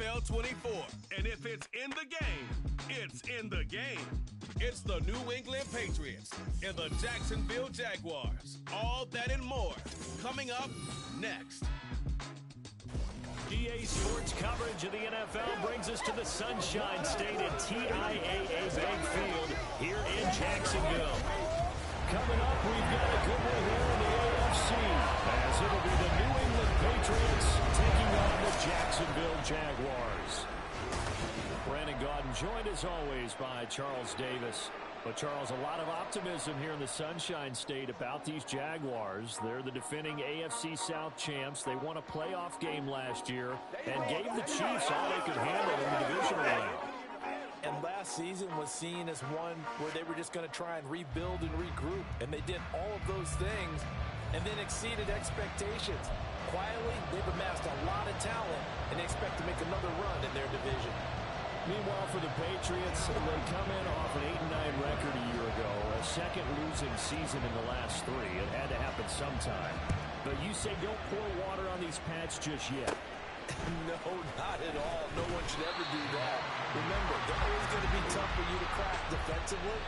NFL 24. And if it's in the game, it's in the game. It's the New England Patriots and the Jacksonville Jaguars. All that and more coming up next. EA Sports coverage of the NFL brings us to the Sunshine State at TIAA Bank Field here in Jacksonville. Coming up, we've got a good one here in the AFC, as it'll be the New England Patriots taking on the Jacksonville Jaguars. Brandon Gaudin joined as always by Charles Davis. But, Charles, a lot of optimism here in the Sunshine State about these Jaguars. They're the defending AFC South champs. They won a playoff game last year and gave the Chiefs all they could handle in the divisional round. And last season was seen as one where they were just going to try and rebuild and regroup. And they did all of those things and then exceeded expectations. Quietly, they've amassed a lot of talent, and they expect to make another run in their division. Meanwhile, for the Patriots, they come in off an 8-9 record a year ago, a second losing season in the last 3. It had to happen sometime. But you say don't pour water on these Pats just yet. No, not at all. No one should ever do that. Remember, they're always going to be tough for you to crack defensively.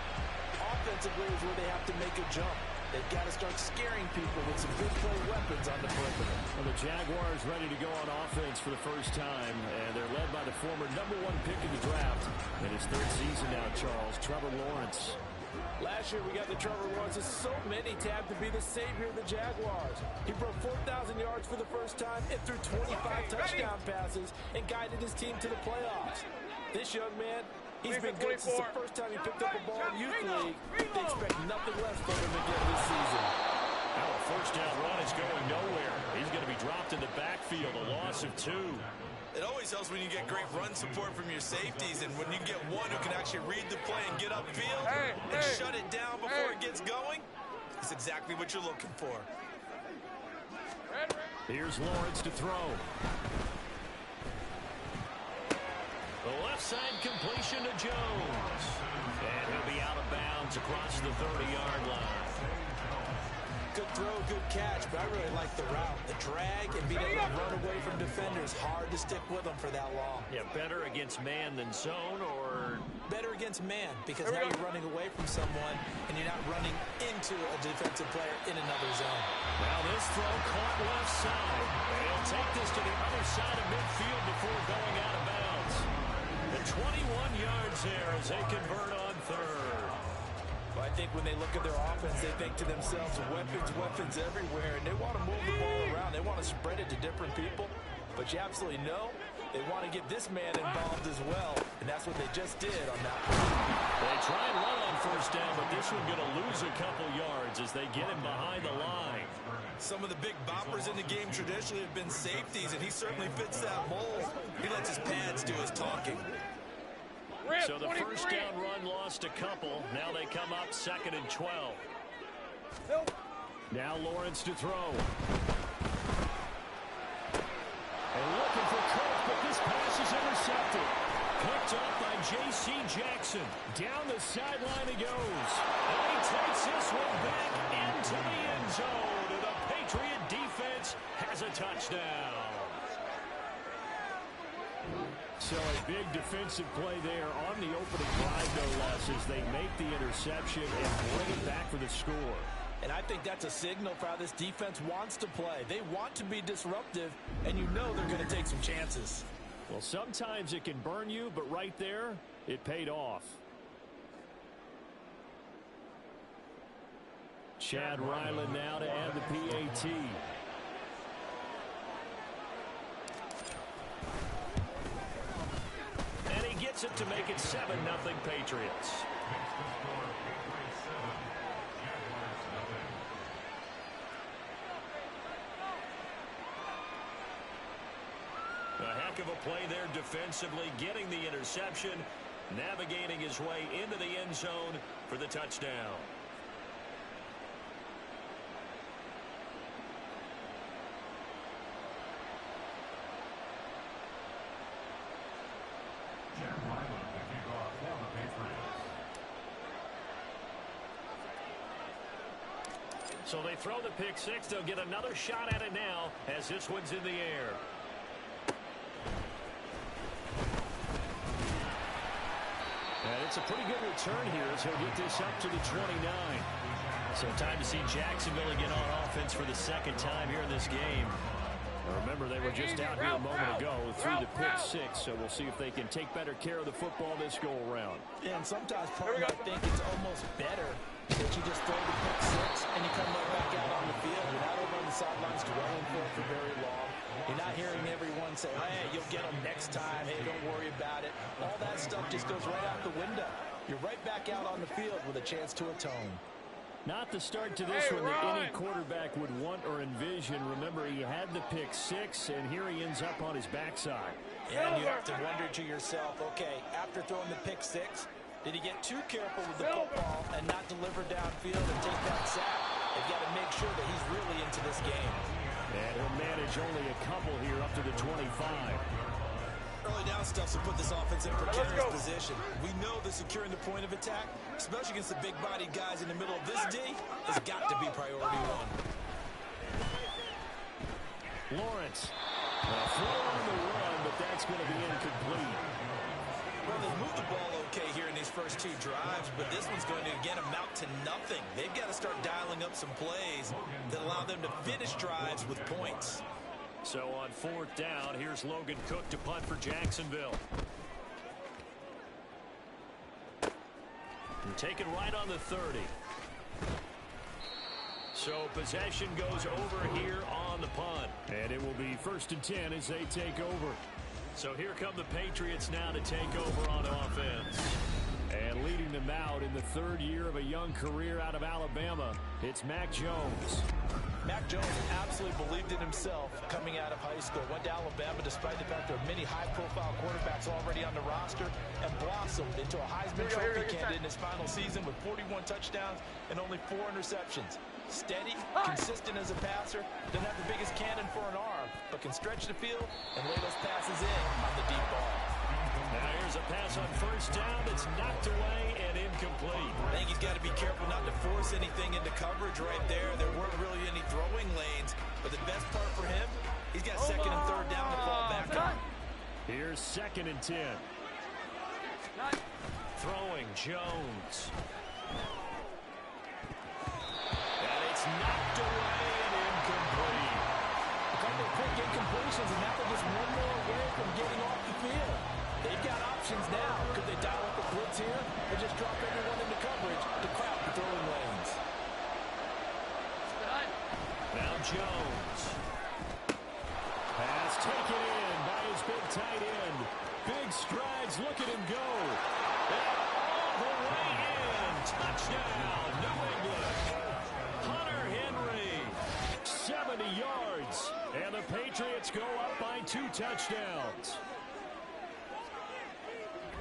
Offensively is where they have to make a jump. They've got to start scaring people with some big play weapons on the perimeter. Well, the Jaguars ready to go on offense for the first time, and they're led by the former #1 pick in the draft. In his 3rd season now, Charles, Trevor Lawrence. Last year, we got the Trevor Lawrences. So many tabbed to be the savior of the Jaguars. He broke 4,000 yards for the first time and threw 25 touchdown passes and guided his team to the playoffs. This young man, he's been good since the first time he picked up a ball in Youth League. They expect nothing less from him again this season. Now a first down run is going nowhere. He's going to be dropped in the backfield, a loss of 2. It always helps when you get great run support from your safeties, and when you get one who can actually read the play and get upfield and shut it down before it gets going, it's exactly what you're looking for. Here's Lawrence to throw. The left side completion to Jones. And he'll be out of bounds across the 30-yard line. Good throw, good catch, but I really like the route. The drag and being able to run away from defenders, hard to stick with them for that long. Yeah, better against man than zone, or? Better against man, because now you're running away from someone and you're not running into a defensive player in another zone. Now this throw caught left side. They'll take this to the other side of midfield before going out of bounds. The 21 yards there as they convert on 3rd. Well, I think when they look at their offense, they think to themselves, weapons everywhere, and they want to move the ball around. They want to spread it to different people, but you absolutely know they want to get this man involved as well, and that's what they just did on that one. They try and run on first down, but this one going to lose a couple yards as they get him behind the line. Some of the big boppers in the game traditionally have been safeties, and he certainly fits that mold. He lets his pads do his talking. So the first down run lost a couple. Now they come up 2nd and 12. Now Lawrence to throw. And looking for Cook, but this pass is intercepted. Picked up by J.C. Jackson. Down the sideline he goes. And he takes this one back into the end zone. And the Patriot defense has a touchdown. So a big defensive play there on the opening drive, no less, as they make the interception and bring it back for the score. And I think that's a signal for how this defense wants to play. They want to be disruptive, and you know they're going to take some chances. Well, sometimes it can burn you, but right there, it paid off. Chad Ryland now to add the PAT. Gets it to make it 7-0 Patriots. A heck of a play there defensively, getting the interception, navigating his way into the end zone for the touchdown. So they throw the pick six. They'll get another shot at it now as this one's in the air. That's a pretty good return here as he'll get this up to the 29. So time to see Jacksonville again on offense for the second time here in this game. Now remember, they were just out here a moment ago through the pick six, so we'll see if they can take better care of the football this go-around. Yeah, and sometimes part I think it's almost better that you just throw the pick six and you come right back out on the field. You're not over on the sidelines dwelling for very long. You're not hearing everyone say, hey, you'll get them next time. Hey, don't worry about it. All that stuff just goes right out the window. You're right back out on the field with a chance to atone. Not the start to this one that any quarterback would want or envision. Remember, he had the pick six, and here he ends up on his backside. Yeah, and you have to wonder to yourself, okay, after throwing the pick six, did he get too careful with the football and not deliver downfield and take that sack? They've got to make sure that he's really into this game. And he'll manage only a couple here up to the 25. Early down stuff to put this offense in precarious position. We know that securing the point of attack, especially against the big-bodied guys in the middle of this D, has got to be priority one. Lawrence. A throw on the run, but that's going to be incomplete. Well, they've moved the ball okay here in these first two drives, but this one's going to, again, amount to nothing. They've got to start dialing up some plays that allow them to finish drives with points. So on fourth down, here's Logan Cook to punt for Jacksonville. And taken right on the 30. So possession goes over here on the punt. And it will be 1st and 10 as they take over. So here come the Patriots now to take over on offense. And leading them out in the third year of a young career out of Alabama, it's Mac Jones. Mac Jones absolutely believed in himself coming out of high school. Went to Alabama despite the fact there are many high-profile quarterbacks already on the roster and blossomed into a Heisman Trophy candidate in his final season with 41 touchdowns and only 4 interceptions. Steady, consistent as a passer, doesn't have the biggest cannon for an arm, but can stretch the field and lay those passes in on the deep ball. Now here's a pass on first down that's knocked away and incomplete. I think he's got to be careful not to force anything into coverage right there. There weren't really any throwing lanes, but the best part for him, he's got second and third down to fall back on. Here's 2nd and 10. Throwing Jones. And it's knocked away and incomplete. A couple of quick incompletions, and now they're just one more away from getting off the field. They've got options now. Could they dial up the blitz here or just drop everyone into coverage to crowd the throwing lanes? Now Jones. Pass taken in by his big tight end. Big strides. Look at him go. And all the way in. Touchdown, New England. Hunter Henry. 70 yards. And the Patriots go up by 2 touchdowns.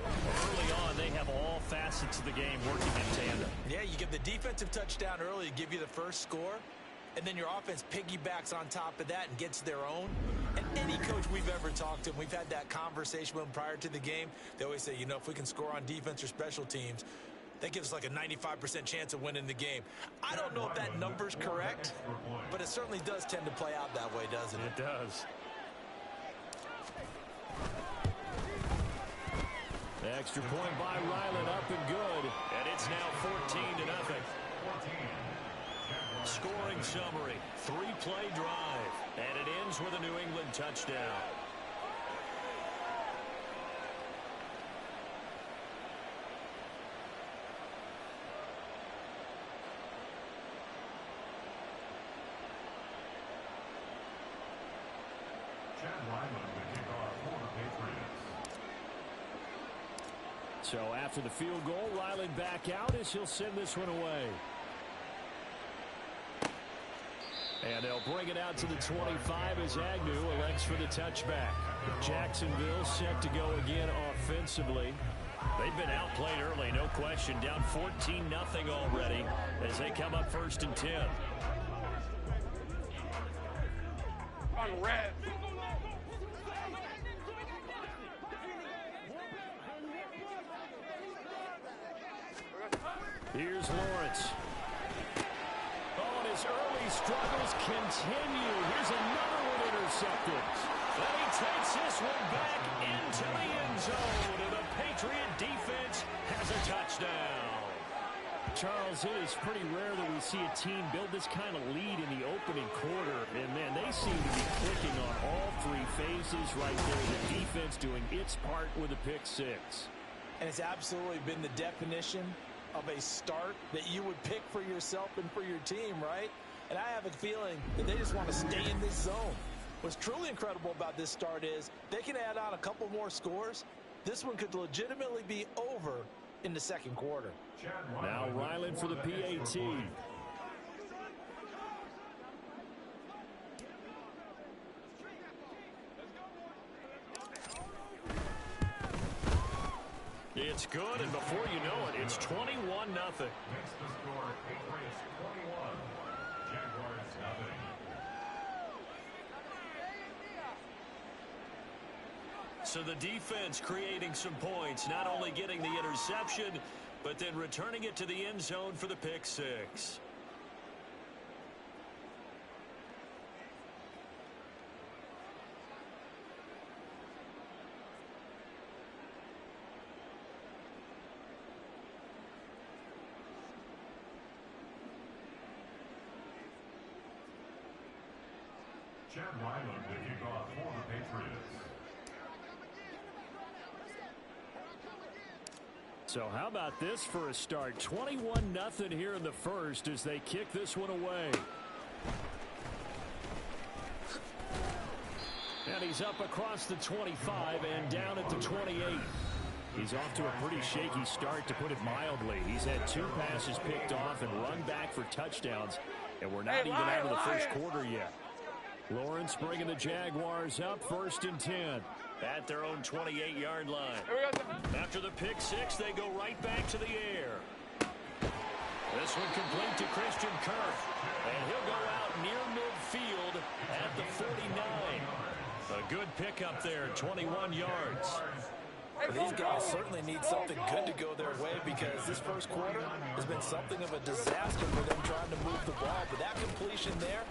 Early on, they have all facets of the game working in tandem. Yeah, you give the defensive touchdown early to give you the first score, and then your offense piggybacks on top of that and gets their own. And any coach we've ever talked to, and we've had that conversation with them prior to the game, they always say, you know, if we can score on defense or special teams, that gives us like a 95% chance of winning the game. I don't know if that number's correct, but it certainly does tend to play out that way, doesn't it? It does. Extra point by Ryland, up and good. And it's now 14-0. Scoring summary, 3-play drive. And it ends with a New England touchdown. So after the field goal, Ryland back out as he'll send this one away. And they'll bring it out to the 25 as Agnew elects for the touchback. Jacksonville set to go again offensively. They've been outplayed early, no question. Down 14-0 already as they come up 1st and 10. On red. Here's Lawrence. Oh, and his early struggles continue. Here's another one intercepted. And he takes this one back into the end zone. And the Patriot defense has a touchdown. Charles, it is pretty rare that we see a team build this kind of lead in the opening quarter. And, man, they seem to be clicking on all three phases right there. The defense doing its part with a pick six. And it's absolutely been the definition of a start that you would pick for yourself and for your team, right? And I have a feeling that they just want to stay in this zone. What's truly incredible about this start is they can add on a couple more scores. This one could legitimately be over in the second quarter. Now Ryland for the PAT. It's good, and before you know it, it's 21-0. So the defense creating some points, not only getting the interception, but then returning it to the end zone for the pick six. Chad Ryland to kick off for the Patriots. So how about this for a start? 21-0 here in the first as they kick this one away. And he's up across the 25 and down at the 28. He's off to a pretty shaky start, to put it mildly. He's had 2 passes picked off and run back for touchdowns, and we're not even out of the first quarter yet. Lawrence bringing the Jaguars up, 1st and 10. At their own 28-yard line. After the pick six, they go right back to the air. This one complete to Christian Kirk. And he'll go out near midfield at the 49. A good pickup there, 21 yards. These guys certainly need something good to go their way, because this first quarter has been something of a disaster for them trying to move the ball. But that completion there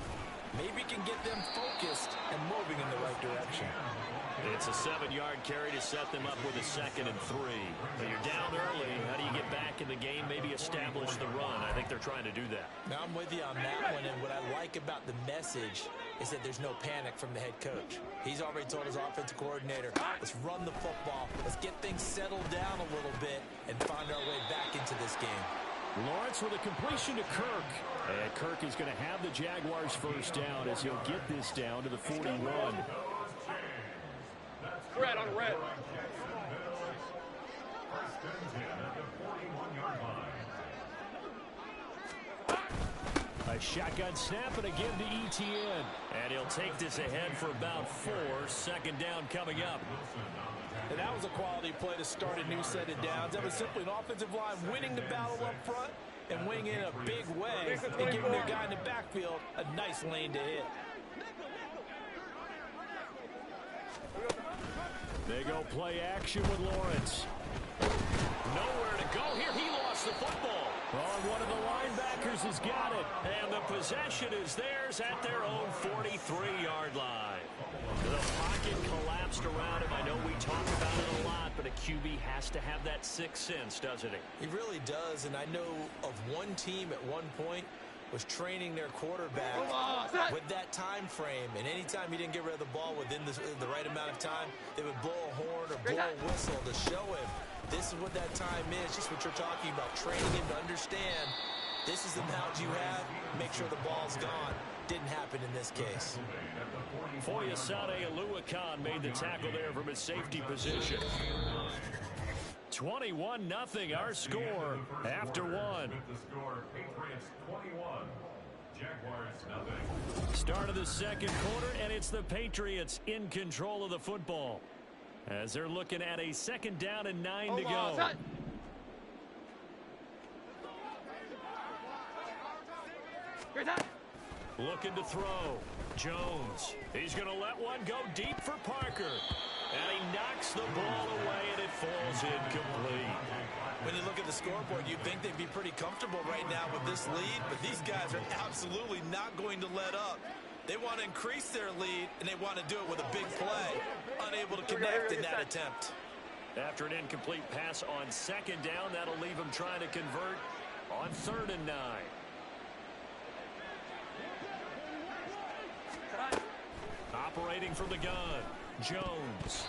maybe can get them focused and moving in the right direction. It's a 7-yard carry to set them up with a 2nd and 3. But you're down early. How do you get back in the game, maybe establish the run? I think they're trying to do that. Now, I'm with you on that one, and what I like about the message is that there's no panic from the head coach. He's already told his offensive coordinator, let's run the football, let's get things settled down a little bit and find our way back into this game. Lawrence with a completion to Kirk. And Kirk is going to have the Jaguars first down as he'll get this down to the 41. Red on red. A shotgun snap and again to ETN. And he'll take this ahead for about 4. 2nd down coming up. And that was a quality play to start a new set of downs. That was simply an offensive line winning the battle up front and winning in a big way and giving their guy in the backfield a nice lane to hit. They go play action with Lawrence. Nowhere to go here. He lost the football. One of the linebackers has got it. And the possession is theirs at their own 43-yard line. The pocket collapsed around him. I know we talk about it a lot, but a QB has to have that sixth sense, doesn't he? He really does, and I know of one team at one point was training their quarterback with that time frame, and anytime he didn't get rid of the ball within the right amount of time, they would blow a horn or blow a whistle to show him this is what that time is, just what you're talking about, training him to understand this is the amount you have, make sure the ball's gone. Didn't happen in this case. Foyesade Aluakan made the tackle there from his safety position. 21-0 our score after one. Start of the second quarter, and it's the Patriots in control of the football as they're looking at a 2nd down and 9 to go. Looking to throw. Jones. He's going to let one go deep for Parker. And he knocks the ball away, and it falls incomplete. When you look at the scoreboard, you'd think they'd be pretty comfortable right now with this lead, but these guys are absolutely not going to let up. They want to increase their lead, and they want to do it with a big play. Unable to connect in that attempt. After an incomplete pass on second down, that'll leave them trying to convert on 3rd and 9. Operating from the gun, Jones.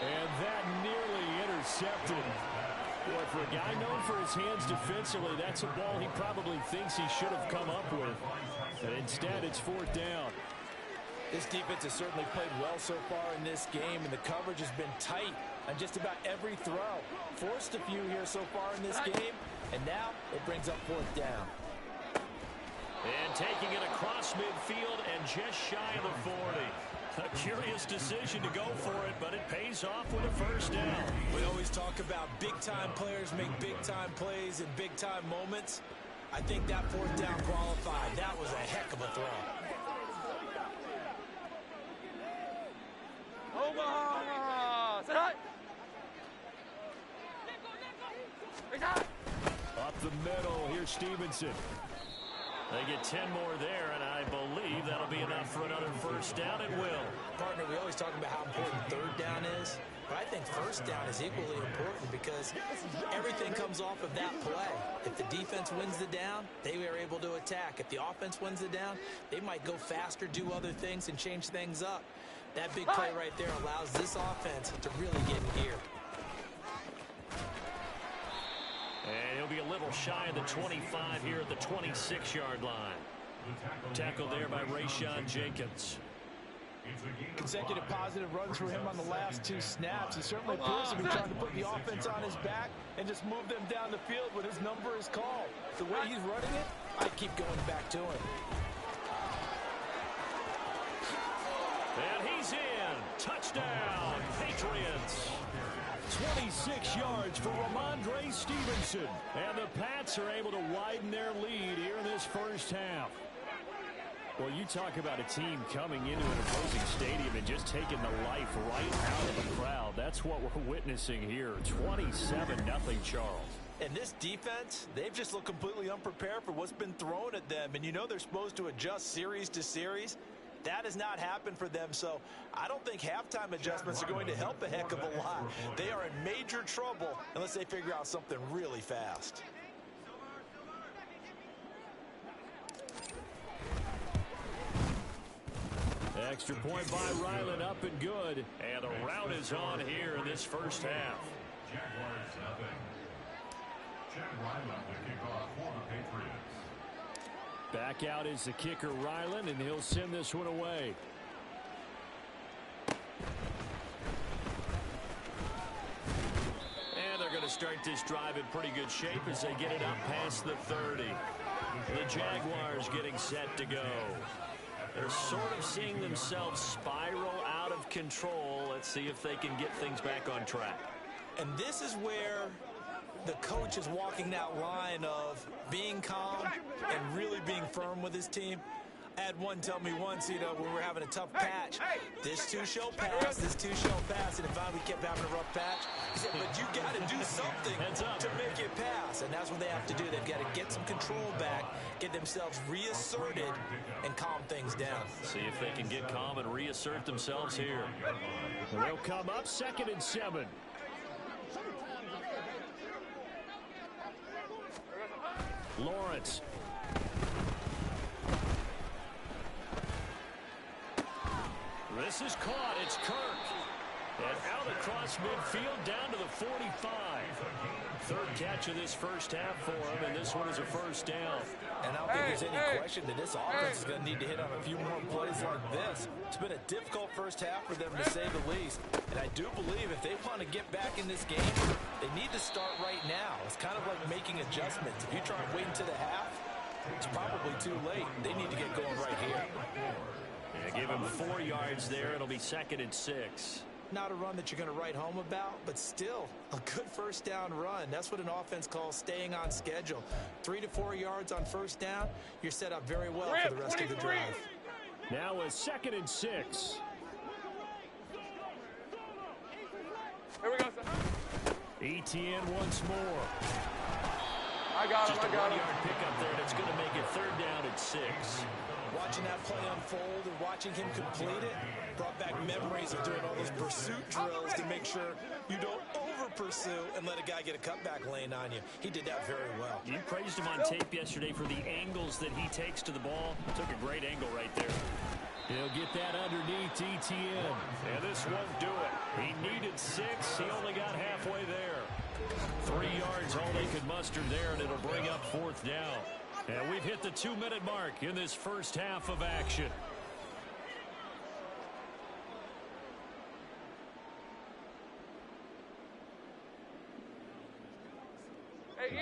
And that nearly intercepted. Boy, for a guy known for his hands defensively, that's a ball he probably thinks he should have come up with. And instead, it's 4th down. This defense has certainly played well so far in this game, and the coverage has been tight on just about every throw. Forced a few here so far in this game, and now it brings up 4th down. And taking it across midfield and just shy of the 40. A curious decision to go for it, but it pays off with a 1st down. We always talk about big-time players make big-time plays in big-time moments. I think that 4th down qualified. That was a heck of a throw. Up the middle, here's Stevenson. They get 10 more there, and I believe that'll be enough for another 1st down. It will. Partner, we always talk about how important 3rd down is, but I think 1st down is equally important because everything comes off of that play. If the defense wins the down, they are able to attack. If the offense wins the down, they might go faster, do other things, and change things up. That big play right there allows this offense to really get in gear. And he'll be a little shy of the 25 here at the 26-yard line. Tackled there by Rayshon Jenkins. Consecutive positive runs for him on the last 2 snaps. He certainly appears to be trying to put the offense on his back and just move them down the field when his number is called. The way he's running it, I keep going back to him. And he's in. Touchdown, Patriots. 26 yards for Ramondre Stevenson. And the Pats are able to widen their lead here in this 1st half. Well, you talk about a team coming into an opposing stadium and just taking the life right out of the crowd. That's what we're witnessing here. 27-0 Charles. And this defense, they've just looked completely unprepared for what's been thrown at them. And you know they're supposed to adjust series to series. That has not happened for them, so I don't think halftime adjustments are going to help a heck of a lot. They are in major trouble unless they figure out something really fast. Extra point by Ryland, up and good. And the rout is on here in this 1st half. Jaguars nothing. Chad Ryland to kick off for the Patriots. Back out is the kicker, Ryland, and he'll send this one away. And they're going to start this drive in pretty good shape as they get it up past the 30. The Jaguars getting set to go. They're sort of seeing themselves spiral out of control. Let's see if they can get things back on track. And this is where the coach is walking that line of being calm and really being firm with his team. I had one tell me once, you know, when we were having a tough patch, this too shall pass, this too shall pass, and if we kept having a rough patch, he said, but you got to do something to make it pass, and that's what they have to do. They've got to get some control back, get themselves reasserted, and calm things down. See if they can get calm and reassert themselves here. And they'll come up 2nd and 7. Lawrence. This is caught. It's Kirk. And out across midfield down to the 45. 3rd catch of this 1st half for him, and this one is a 1st down. And I don't think there's any question that this offense is going to need to hit on a few more plays like this. It's been a difficult 1st half for them, to say the least. And I do believe if they want to get back in this game, they need to start right now. It's kind of like making adjustments. If you try and wait until the half, it's probably too late. They need to get going right here. Yeah, give him 4 yards there. It'll be 2nd and 6. Not a run that you're going to write home about, but still a good 1st down run. That's what an offense calls staying on schedule. 3 to 4 yards on 1st down, you're set up very well for the rest of the drive. Now a 2nd and 6. Here we go, son. ETN once more. I got him, Just a I got him. 1-yard pickup there, and it's going to make it 3rd down at 6. Watching that play unfold and watching him complete it brought back memories of doing all those pursuit drills to make sure you don't over-pursue and let a guy get a cutback lane on you. He did that very well. You praised him on tape yesterday for the angles that he takes to the ball. Took a great angle right there. He'll get that underneath ETN. And this won't do it. He needed 6. He only got halfway there. 3 yards all they could muster there, and it'll bring up 4th down. And we've hit the 2-minute mark in this first half of action.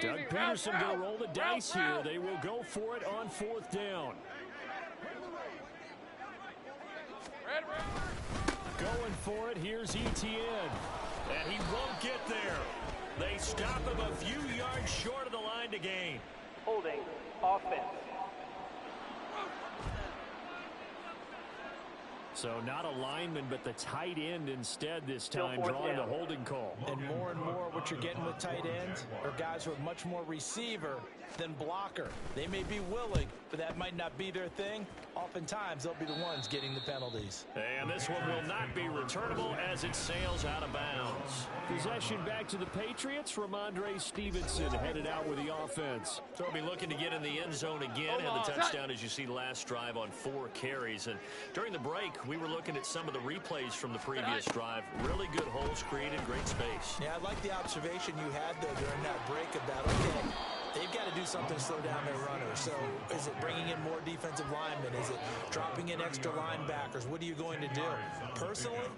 Doug Peterson going to roll the dice here. They will go for it on 4th down. Going for it, here's ETN. And he won't get there. They stop him a few yards short of the line to gain. Holding offense. So not a lineman, but the tight end instead this time, drawing the holding call. And more what you're getting with tight ends are guys who are much more receiver than blocker. They may be willing, but that might not be their thing. Oftentimes, they'll be the ones getting the penalties. And this one will not be returnable as it sails out of bounds. Possession back to the Patriots. Ramondre Stevenson headed out with the offense. So we'll be looking to get in the end zone again. Had the touchdown, as you see, last drive on 4 carries. And during the break, we were looking at some of the replays from the previous drive. Really good holes created, great space. Yeah, I like the observation you had, though, during that break about, okay, they've got to do something to slow down their runners. So is it bringing in more defensive linemen? Is it dropping in extra linebackers? What are you going to do? Personally,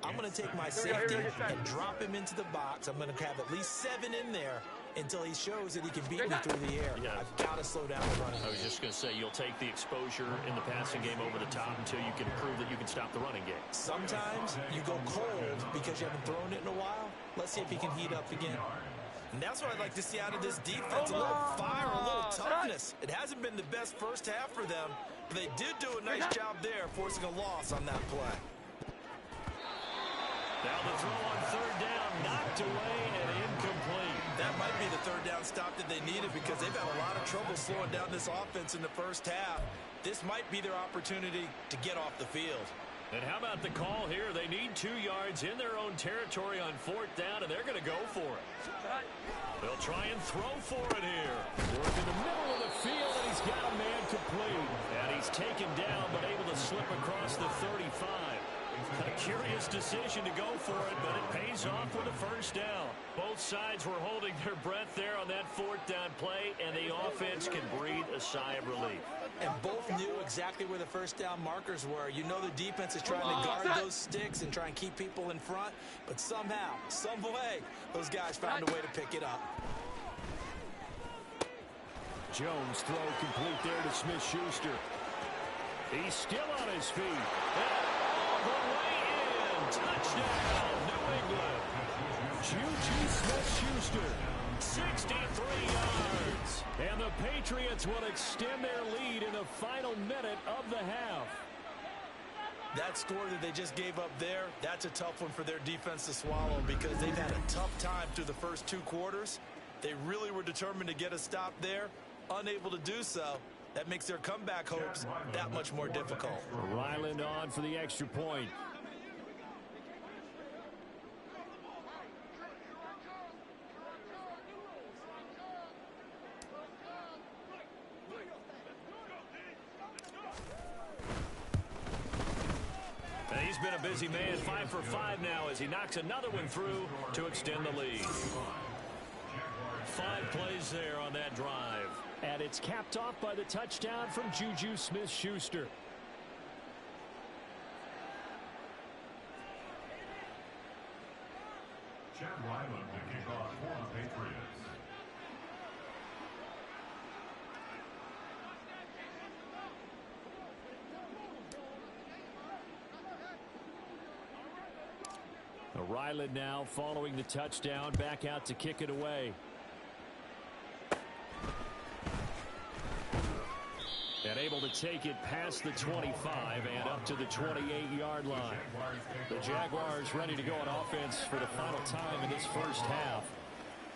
I'm going to take my safety and drop him into the box. I'm going to have at least 7 in there until he shows that he can beat me through the air. Yeah. I've got to slow down the running. I was just going to say, you'll take the exposure in the passing game over the top until you can prove that you can stop the running game. Sometimes you go cold because you haven't thrown it in a while. Let's see if he can heat up again. And that's what I'd like to see out of this defense. A little fire, a little toughness. It hasn't been the best first half for them, but they did do a nice job there, forcing a loss on that play. Now the throw on 3rd down, knocked away and incomplete. That might be the 3rd down stop that they needed because they've had a lot of trouble slowing down this offense in the first half. This might be their opportunity to get off the field. And how about the call here? They need 2 yards in their own territory on 4th down, and they're going to go for it. They'll try and throw for it here. Work in the middle of the field, and he's got a man complete. And he's taken down, but able to slip across the 35. A curious decision to go for it, but it pays off with a 1st down. Both sides were holding their breath there on that 4th down play, and the offense can breathe a sigh of relief. And both knew exactly where the 1st down markers were. You know the defense is trying to guard those sticks and try and keep people in front, but somehow, some way, those guys found a way to pick it up. Jones throw complete there to Smith-Schuster. He's still on his feet. And all the way in. Touchdown, New England. Juju Smith-Schuster. 63 yards. And the Patriots will extend their lead in the final minute of the half. That score that they just gave up there, that's a tough one for their defense to swallow because they've had a tough time through the first 2 quarters. They really were determined to get a stop there, unable to do so. That makes their comeback hopes that much more difficult. Ryland on for the extra point. And he's been a busy man, 5 for 5 now as he knocks another one through to extend the lead. 5 plays there on that drive. And it's capped off by the touchdown from Juju Smith-Schuster. Chad Ryland to kick off for the Patriots. Ryland now following the touchdown, back out to kick it away. And able to take it past the 25 and up to the 28-yard line. The Jaguars ready to go on offense for the final time in this first half.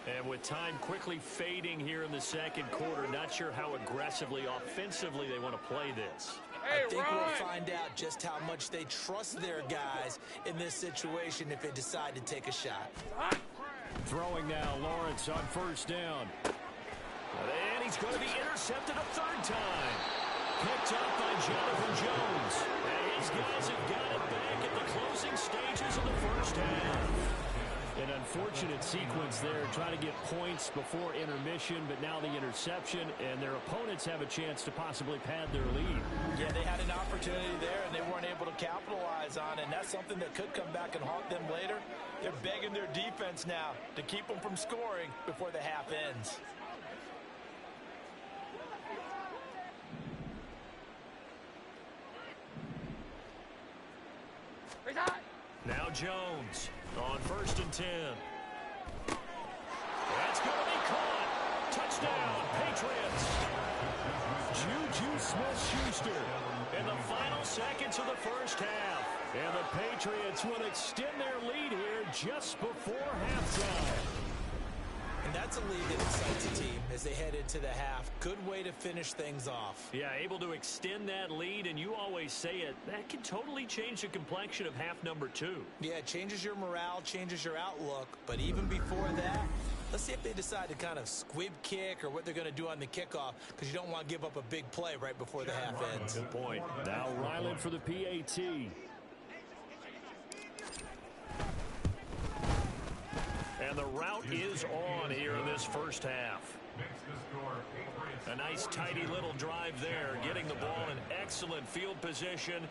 And with time quickly fading here in the second quarter, not sure how aggressively, offensively they want to play this. I think we'll find out just how much they trust their guys in this situation if they decide to take a shot. Throwing now, Lawrence on first down. And he's going to be intercepted a third time. Picked up by Jonathan Jones. And his guys have got it back at the closing stages of the first half. An unfortunate sequence there, trying to get points before intermission, but now the interception, and their opponents have a chance to possibly pad their lead. Yeah, they had an opportunity there, and they weren't able to capitalize on it, and that's something that could come back and haunt them later. They're begging their defense now to keep them from scoring before the half ends. Now Jones on first and 10. That's going to be caught. Touchdown, Patriots. Juju Smith-Schuster in the final seconds of the first half. And the Patriots will extend their lead here just before halftime. And that's a lead that excites a team as they head into the half. Good way to finish things off. Yeah, able to extend that lead, and you always say it, that can totally change the complexion of half number 2. Yeah, it changes your morale, changes your outlook. But even before that, let's see if they decide to kind of squib kick or what they're going to do on the kickoff, because you don't want to give up a big play right before the half ends. Good point. Now Ryland for the PAT. And the route is on here in this first half. A nice tidy little drive there, getting the ball in excellent field position,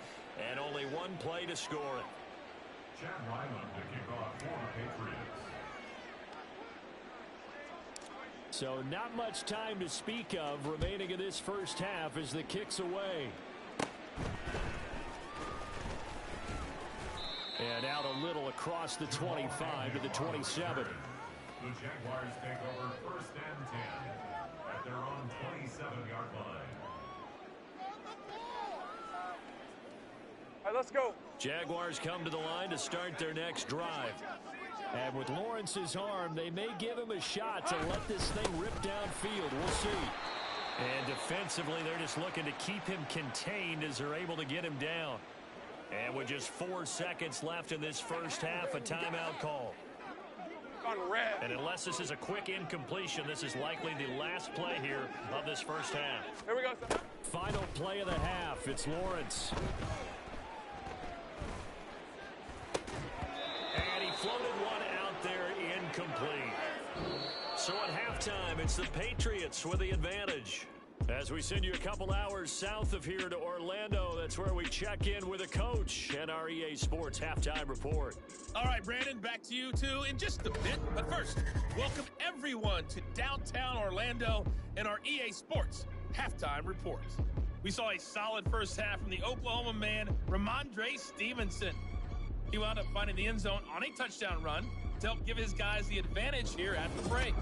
and only one play to score it. Chad Ryland to kick off for the Patriots. So not much time to speak of remaining in this first half as the kick's away. And out a little across the 25 to the 27. The Jaguars take over first and 10 at their own 27-yard line. All right, let's go. Jaguars come to the line to start their next drive. And with Lawrence's arm, they may give him a shot to let this thing rip downfield. We'll see. And defensively, they're just looking to keep him contained as they're able to get him down. And with just 4 seconds left in this first half, a timeout call. And unless this is a quick incompletion, this is likely the last play here of this first half. Here we go. Final play of the half. It's Lawrence. And he floated one out there incomplete. So at halftime, it's the Patriots with the advantage. As we send you a couple hours south of here to Orlando, that's where we check in with a coach and our EA Sports Halftime Report. All right, Brandon, back to you two in just a bit. But first, welcome everyone to downtown Orlando and our EA Sports Halftime Report. We saw a solid first half from the Oklahoma man, Ramondre Stevenson. He wound up finding the end zone on a touchdown run to help give his guys the advantage here at the break.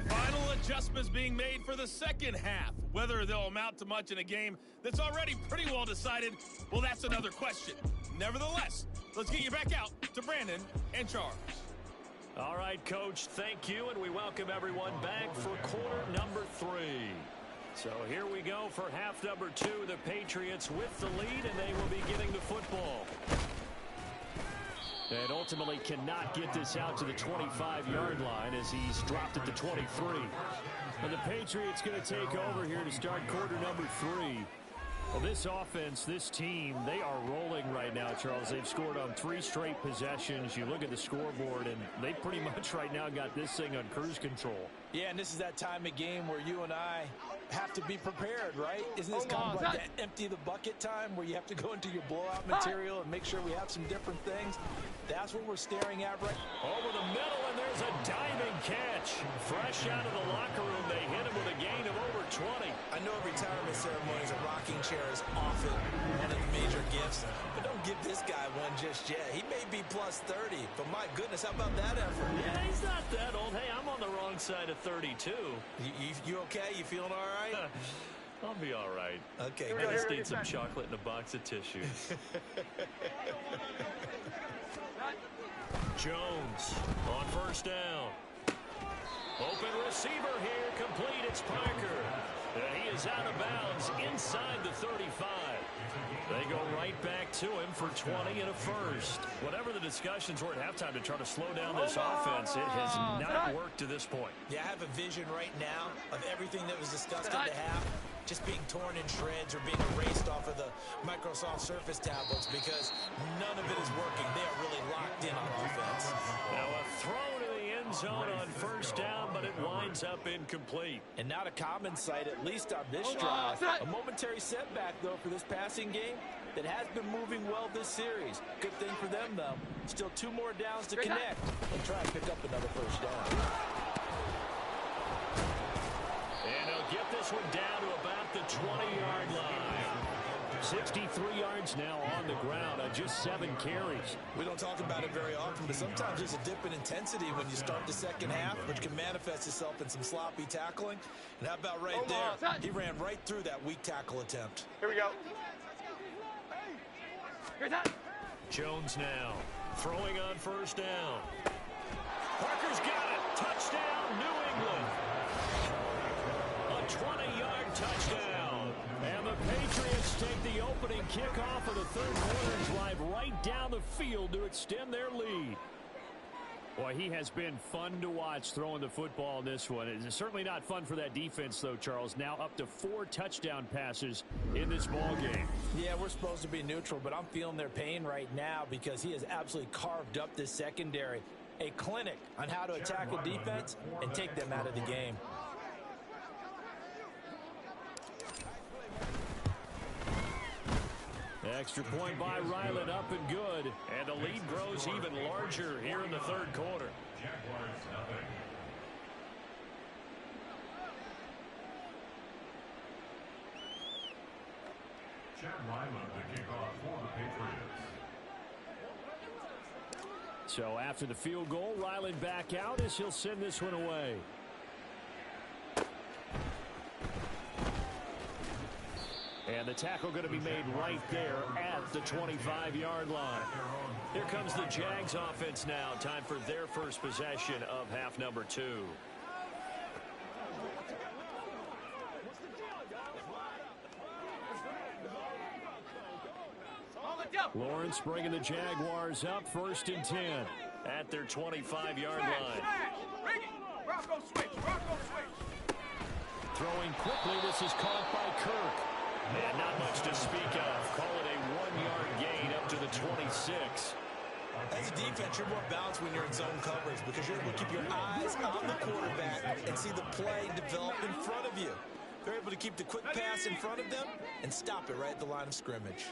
Final adjustments being made for the second half. Whether they'll amount to much in a game that's already pretty well decided, well, that's another question. Nevertheless, let's get you back out to Brandon and Charles. All right, Coach, thank you, and we welcome everyone back for quarter number 3. So here we go for half number 2. The Patriots with the lead, and they will be getting the football. And ultimately cannot get this out to the 25-yard line as he's dropped at the 23. And the Patriots going to take over here to start quarter number 3. Well, this offense, this team, they are rolling right now, Charles. They've scored on 3 straight possessions. You look at the scoreboard, and they pretty much right now got this thing on cruise control. Yeah, and this is that time of game where you and I have to be prepared, right? Isn't this kind of like that empty the bucket time where you have to go into your blowout material and make sure we have some different things? That's what we're staring at right over the middle, and there's a diving catch. Fresh out of the locker room, they hit him with a gain of over 20. I know retirement ceremonies, a rocking chair is often one of the major gifts, but don't give this guy one just yet. He may be plus 30, but my goodness, how about that effort? Yeah, he's not that old. Hey, I'm on the wrong side of 32. You okay? You feeling all right? I'll be all right. Okay. I just need some chocolate and a box of tissues. Jones on first down. Open receiver here, complete. It's Parker. He is out of bounds inside the 35. They go right back to him for 20 and a first. Whatever the discussions were at halftime to try to slow down this offense, it has not worked to this point. Yeah, I have a vision right now of everything that was discussed at the half just being torn in shreds or being erased off of the Microsoft Surface tablets because none of it is working. They are really locked in on offense. Now a throw to the end zone on first down, but it winds up incomplete. And not a common sight, at least on this drive. A momentary setback, though, for this passing game that has been moving well this series. Good thing for them, though. Still 2 more downs to connect. They'll try and pick up another first down. And he'll get this one down to about the 20-yard line. 63 yards now on the ground on just 7 carries. We don't talk about it very often, but sometimes there's a dip in intensity when you start the second half, which can manifest itself in some sloppy tackling. And how about right there? He ran right through that weak tackle attempt. Here we go. Jones now throwing on first down. Parker's got it. Touchdown, New England. A 20-yard touchdown. And the Patriots take the opening kickoff of the third quarter and drive right down the field to extend their lead. Boy, he has been fun to watch throwing the football in this one. It's certainly not fun for that defense, though, Charles. Now up to 4 touchdown passes in this ball game. Yeah, we're supposed to be neutral, but I'm feeling their pain right now because he has absolutely carved up this secondary. A clinic on how to attack a defense and take them out of the game. Extra point by Ryland, up and good. And the lead grows even larger here in the third quarter. Jaguars nothing. Chad Ryland the kickoff for the Patriots. So after the field goal, Ryland back out as he'll send this one away. And the tackle going to be made right there at the 25-yard line. Here comes the Jags offense now. Time for their first possession of half number 2. Lawrence bringing the Jaguars up, 1st and 10 at their 25-yard line. Throwing quickly, this is caught by Kirk. And not much to speak of. Call it a 1-yard gain up to the 26. As a defense, you're more balanced when you're in zone coverage because you're able to keep your eyes on the quarterback and see the play develop in front of you. They're able to keep the quick pass in front of them and stop it right at the line of scrimmage.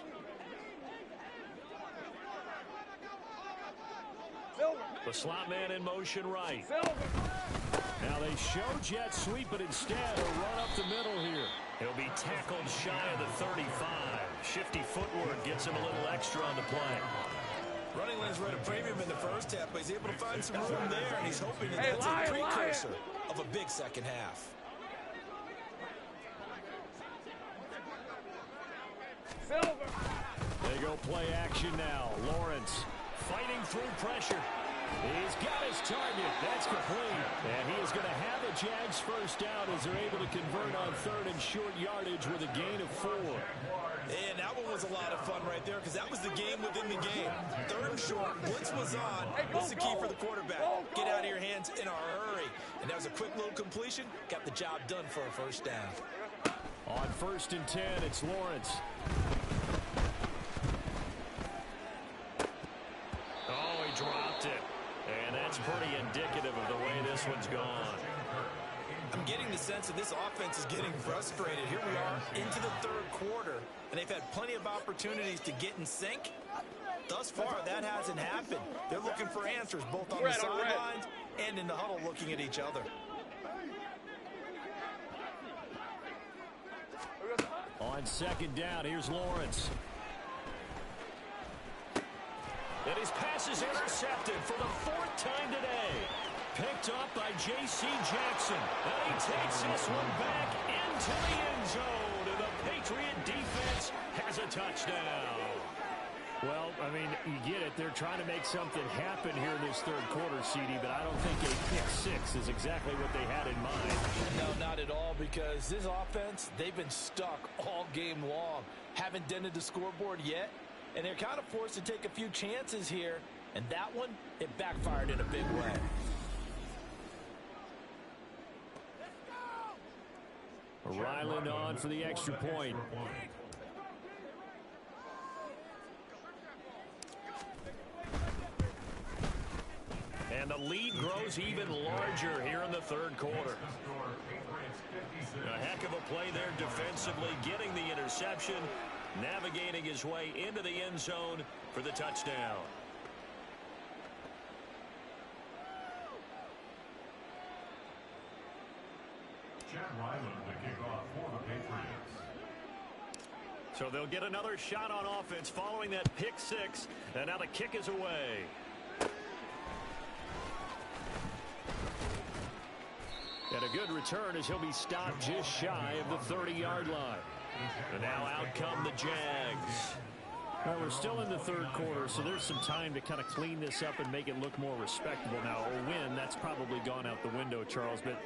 The slot man in motion right. Now they show jet sweep, but instead a run up the middle here. He'll be tackled shy of the 35. Shifty footwork gets him a little extra on the play. Running lanes were at a premium in the first half, but he's able to find some room there, and he's hoping that that's a precursor of a big second half. They go play action now. Lawrence fighting through pressure. He's got his target. That's complete. And he is going to have a Jags first down as they're able to convert on 3rd and short yardage with a gain of 4. And that one was a lot of fun right there because that was the game within the game. 3rd and short, blitz was on. What's the key for the quarterback? Get out of your hands in a hurry. And that was a quick little completion. Got the job done for a first down. On 1st and 10, it's Lawrence. Oh, he dropped it. And that's pretty indicative of the way this one's gone. I'm getting the sense that this offense is getting frustrated. Here we are into the 3rd quarter, and they've had plenty of opportunities to get in sync. Thus far, that hasn't happened. They're looking for answers both on the sidelines and in the huddle looking at each other. On 2nd down, here's Lawrence. And his pass is intercepted for the 4th time today. Picked up by J.C. Jackson. And he takes this one back into the end zone. And the Patriot defense has a touchdown. Well, I mean, you get it. They're trying to make something happen here in this third quarter, CD, but I don't think a pick six is exactly what they had in mind. No, not at all, because this offense, they've been stuck all game long. Haven't dented the scoreboard yet, and they're kind of forced to take a few chances here. And that one, it backfired in a big way. Ryland on for the extra point. And the lead grows even larger here in the third quarter. A heck of a play there defensively, getting the interception, navigating his way into the end zone for the touchdown. So they'll get another shot on offense following that pick six, and now the kick is away. And a good return as he'll be stopped just shy of the 30-yard line. And now out come the Jags. Well, we're still in the third quarter, so there's some time to kind of clean this up and make it look more respectable. Now, a win, that's probably gone out the window, Charles, but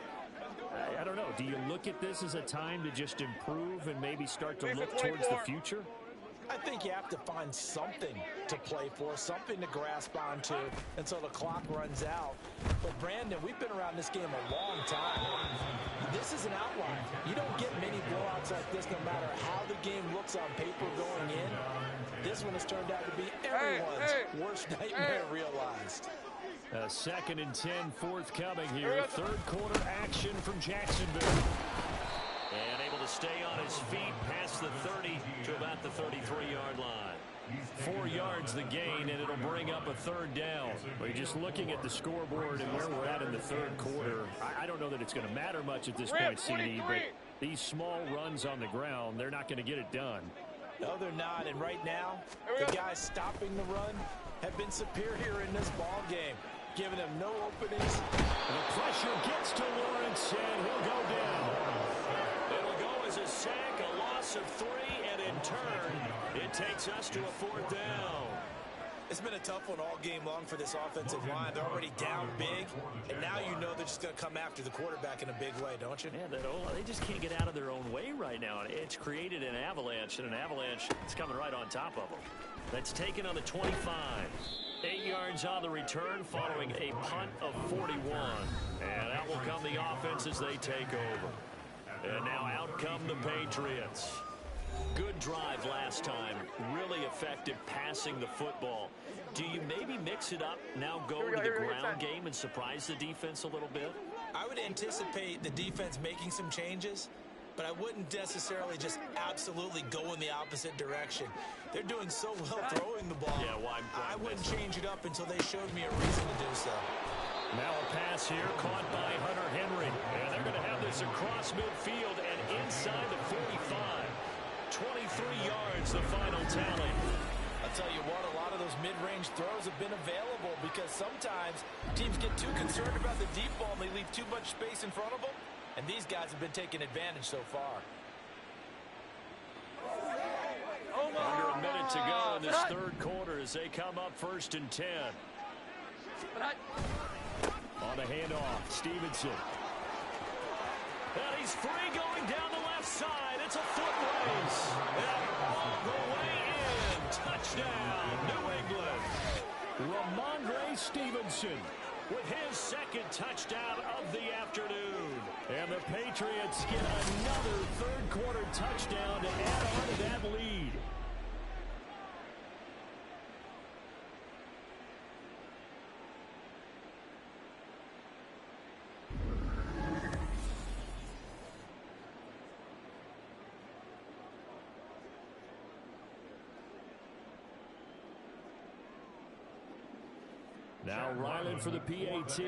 I don't know. Do you look at this as a time to just improve and maybe start to look towards the future? I think you have to find something to play for, something to grasp onto until the clock runs out. But, Brandon, we've been around this game a long time. This is an outlier. You don't get many blowouts like this no matter how the game looks on paper going in. This one has turned out to be everyone's worst nightmare realized. 2nd and 10 forthcoming here. Third quarter action from Jacksonville. And able to stay on his feet past the 30 to about the 33-yard line. 4 yards the gain, and it'll bring up a third down. But just looking at the scoreboard and where we're at in the third quarter, I don't know that it's going to matter much at this point, CD, but these small runs on the ground, they're not going to get it done. No, they're not. And right now, the guys stopping the run have been superior in this ball game, giving them no openings. And the pressure gets to Lawrence, and he'll go down. It'll go as a sack, a loss of 3, and in turn, it takes us to a fourth down. It's been a tough one all game long for this offensive line. They're already down big, and now you know they're just going to come after the quarterback in a big way, don't you? Yeah, they just can't get out of their own way right now. It's created an avalanche, and an avalanche is coming right on top of them. That's taken on the 25. 8 yards on the return following a punt of 41. And out will come the offense as they take over. And now out come the Patriots. Good drive last time. Really effective passing the football. Do you maybe mix it up, now go to the ground game and surprise the defense a little bit? I would anticipate the defense making some changes, but I wouldn't necessarily just absolutely go in the opposite direction. They're doing so well throwing the ball. Yeah, well, I wouldn't change it up until they showed me a reason to do so. Now a pass here caught by Hunter Henry. And they're going to have this across midfield and inside the 45. 23 yards, the final tally. I'll tell you what, a lot of those mid-range throws have been available because sometimes teams get too concerned about the deep ball and they leave too much space in front of them. And these guys have been taking advantage so far. Under a minute to go in this third quarter as they come up 1st and 10. On the handoff, Stevenson. And he's free going down the left side. It's a foot race. And all the way in. Touchdown, New England. Ramondre Stevenson with his 2nd touchdown of the afternoon. And the Patriots get another third quarter touchdown to add on to that lead. Now Ryland for the PAT.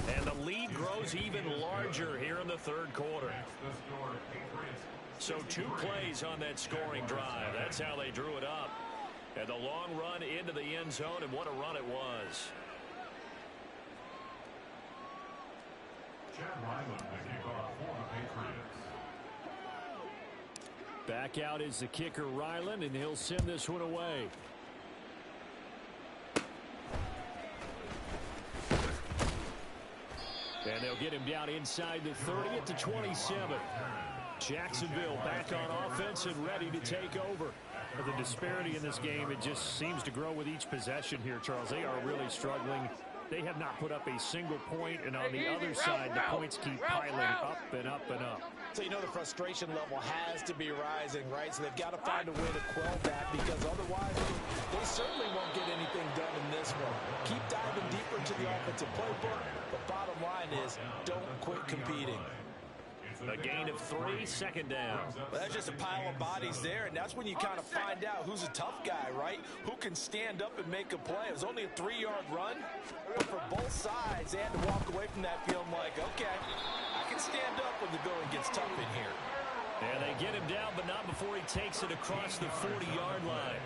And the lead grows even larger here in the third quarter. So 2 plays on that scoring drive. That's how they drew it up. And And the long run into the end zone, and what a run it was. Chad Ryland, the kickoff for the Patriots. Back out is the kicker, Ryland, and he'll send this one away. And they'll get him down inside the 30 at the 27. Jacksonville back on offense and ready to take over. The disparity in this game, it just seems to grow with each possession here, Charles. They are really struggling. They have not put up a single point, and on the other side, the points keep piling up and up and up. So you know the frustration level has to be rising, right? So they've got to find a way to quell that, because otherwise they certainly won't get anything done in this one. Keep diving deeper into the offensive playbook, but bottom line is don't quit competing. A gain of 3, second down. Well, that's just a pile of bodies there, and that's when you kind of find out who's a tough guy, right? Who can stand up and make a play. It was only a 3-yard run, but for both sides, they had to walk away from that feeling like, okay, I can stand up when the going gets tough in here. And they get him down, but not before he takes it across the 40-yard line.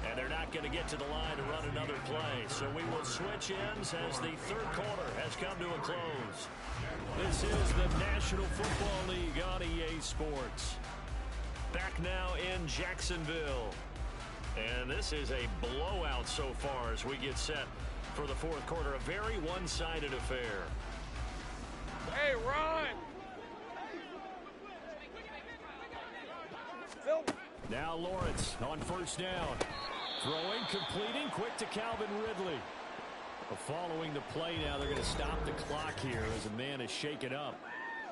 And they're not going to get to the line to run another play. So we will switch ends as the third quarter has come to a close. This is the National Football League on EA Sports. Back now in Jacksonville. And this is a blowout so far as we get set for the fourth quarter. A very one-sided affair. Hey, run! Now Lawrence on first down. Throwing, completing, quick to Calvin Ridley. Following the play now, they're going to stop the clock here as a man is shaken up.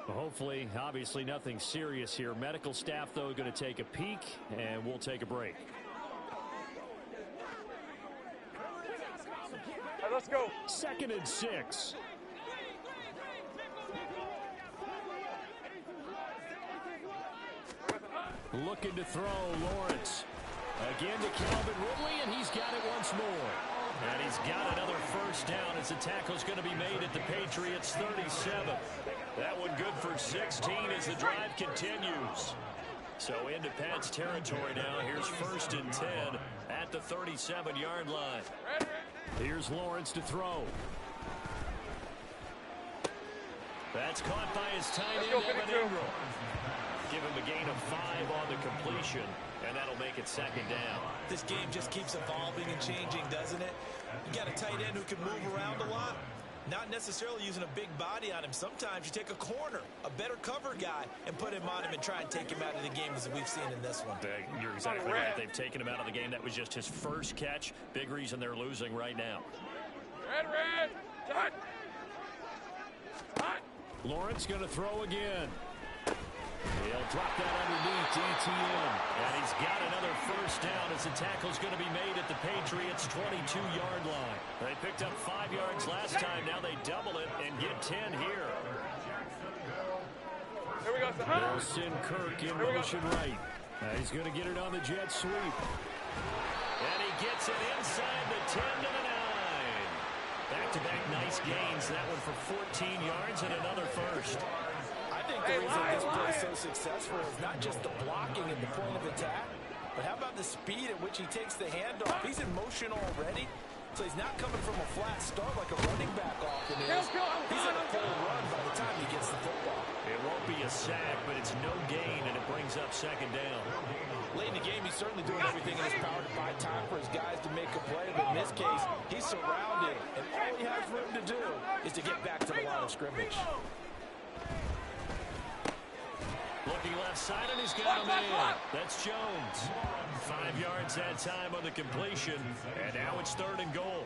Hopefully, obviously nothing serious here. Medical staff, though, going to take a peek, and we'll take a break. Hey, let's go. 2nd and 6. Looking to throw, Lawrence. Again to Calvin Ridley, and he's got it once more. And he's got another first down as the tackle's going to be made at the Patriots' 37. That one good for 16 as the drive continues. So into Pat's territory now. Here's 1st and 10 at the 37-yard line. Here's Lawrence to throw. That's caught by his tight end, Evan Ingram. Give him a gain of 5 on the completion, and that'll make it 2nd down. This game just keeps evolving and changing, doesn't it? You got a tight end who can move around a lot, not necessarily using a big body on him. Sometimes you take a corner, a better cover guy, and put him on him and try and take him out of the game, as we've seen in this one. You're exactly right. They've taken him out of the game. That was just his first catch. Big reason they're losing right now. Red. Touch. Lawrence going to throw again. He'll drop that underneath ETN. And he's got another first down as the tackle's going to be made at the Patriots' 22-yard line. They picked up 5 yards last time. Now they double it and get 10 here. Here we go. They'll send Kirk in motion right. He's going to get it on the jet sweep. And he gets it inside the 10 to the 9. Back-to-back nice gains. That one for 14 yards and another first. I think the reason this play is so successful is not just the blocking at the point of attack, but how about the speed at which he takes the handoff? He's in motion already, so he's not coming from a flat start like a running back often is. He's in a full run by the time he gets the football. It won't be a sack, but it's no gain, and it brings up 2nd down. Late in the game, he's certainly doing everything in his power to buy time for his guys to make a play, but in this case, he's surrounded, and all he has room to do is to get back to the line of scrimmage. Looking left side, and he's got him in. That's Jones. 5 yards that time on the completion, and now it's 3rd and goal.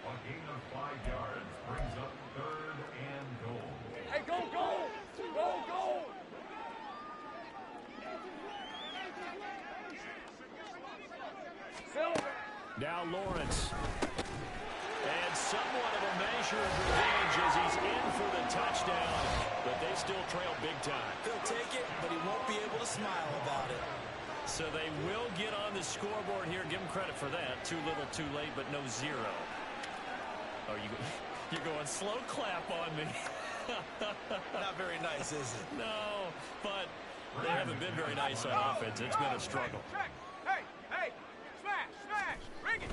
A gain of 5 yards brings up 3rd and goal. Hey, go! Now Lawrence. And somewhat of a measure of revenge as he's in for the touchdown, but they still trail big time. He'll take it, but he won't be able to smile about it. So they will get on the scoreboard here. Give him credit for that. Too little, too late, but no 0. Oh, you're going slow clap on me. Not very nice, is it? No, but They haven't been very nice on offense. It's been a struggle. Hey, smash, bring it.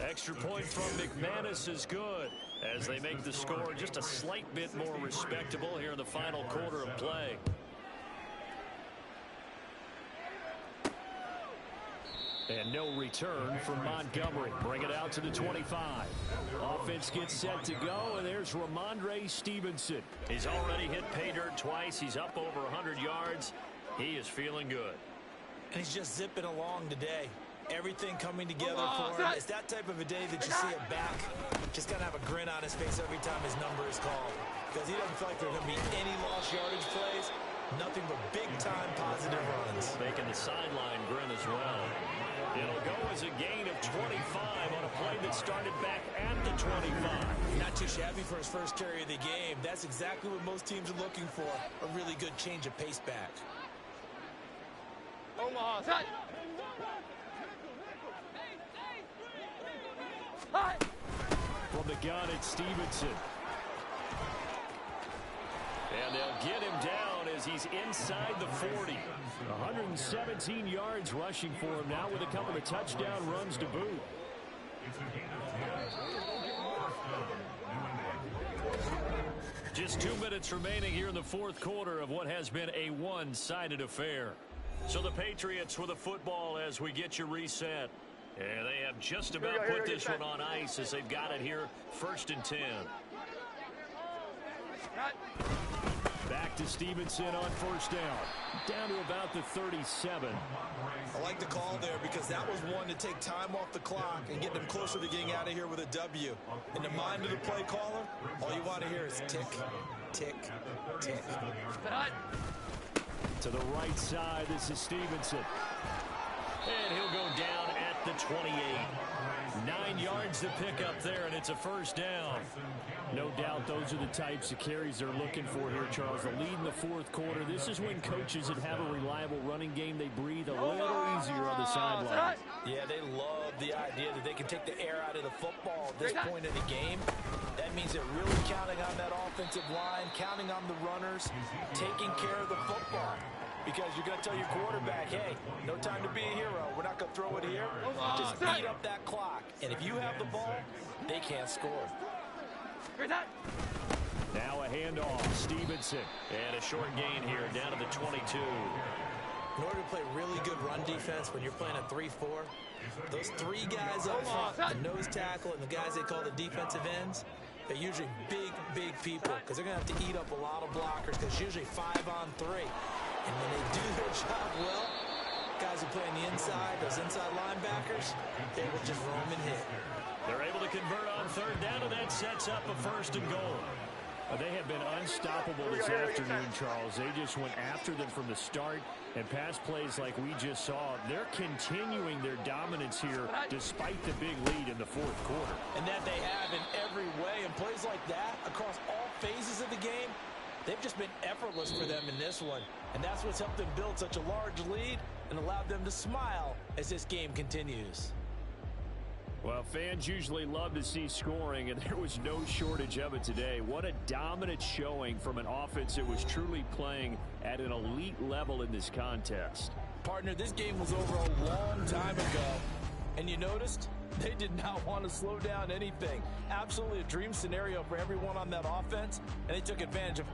Extra point from McManus is good as they make the score just a slight bit more respectable here in the final quarter of play. And no return from Montgomery. Bring it out to the 25. Offense gets set to go, and there's Ramondre Stevenson. He's already hit pay dirt twice. He's up over 100 yards. He is feeling good. And he's just zipping along today. Everything coming together for him. It's that type of a day that you see a back just got to have a grin on his face every time his number is called. Because he doesn't feel like there are going to be any lost yardage plays. Nothing but big-time positive runs. Making the sideline grin as well. It'll go as a gain of 25 on a play that started back at the 25. Not too shabby for his first carry of the game. That's exactly what most teams are looking for. A really good change of pace back. Omaha, set. From the gun, it's Stevenson. And they'll get him down as he's inside the 40. 117 yards rushing for him now with a couple of touchdown runs to boot. Just 2 minutes remaining here in the fourth quarter of what has been a one-sided affair. So the Patriots with the football as we get you reset. And they have just about put this one on ice as they've got it here, 1st and 10. Back to Stevenson on first down. Down to about the 37. I like the call there because that was one to take time off the clock and get them closer to getting out of here with a W. In the mind of the play caller, all you want to hear is tick, tick, tick. To the right side, this is Stevenson. And he'll go down at the 28. 9 yards to pick up there, and it's a first down. No doubt those are the types of carries they're looking for here, Charles. The lead in the fourth quarter. This is when coaches that have a reliable running game, they breathe a little easier on the sideline. Yeah, they love the idea that they can take the air out of the football at this point in the game. That means they're really counting on that offensive line, counting on the runners, taking care of the football. Because you're going to tell your quarterback, hey, no time to be a hero. We're not going to throw it here. Just beat up that clock. And if you have the ball, they can't score. Now a handoff. Stevenson. And a short gain here down to the 22. In order to play really good run defense when you're playing a 3-4, those three guys up front, the nose tackle and the guys they call the defensive ends, they're usually big people because they're going to have to eat up a lot of blockers because usually 5-on-3. And when they do their job well, guys who play on the inside, those inside linebackers, they will just roam and hit. They're able to convert on third down, and that sets up a 1st and goal. They have been unstoppable this afternoon, Charles. They just went after them from the start, and pass plays like we just saw, they're continuing their dominance here despite the big lead in the fourth quarter. And that they have in every way, and plays like that across all phases of the game, they've just been effortless for them in this one. And that's what's helped them build such a large lead and allowed them to smile as this game continues. Well, fans usually love to see scoring, and there was no shortage of it today. What a dominant showing from an offense that was truly playing at an elite level in this contest. Partner, this game was over a long time ago. And you noticed? They did not want to slow down anything. Absolutely a dream scenario for everyone on that offense, and they took advantage of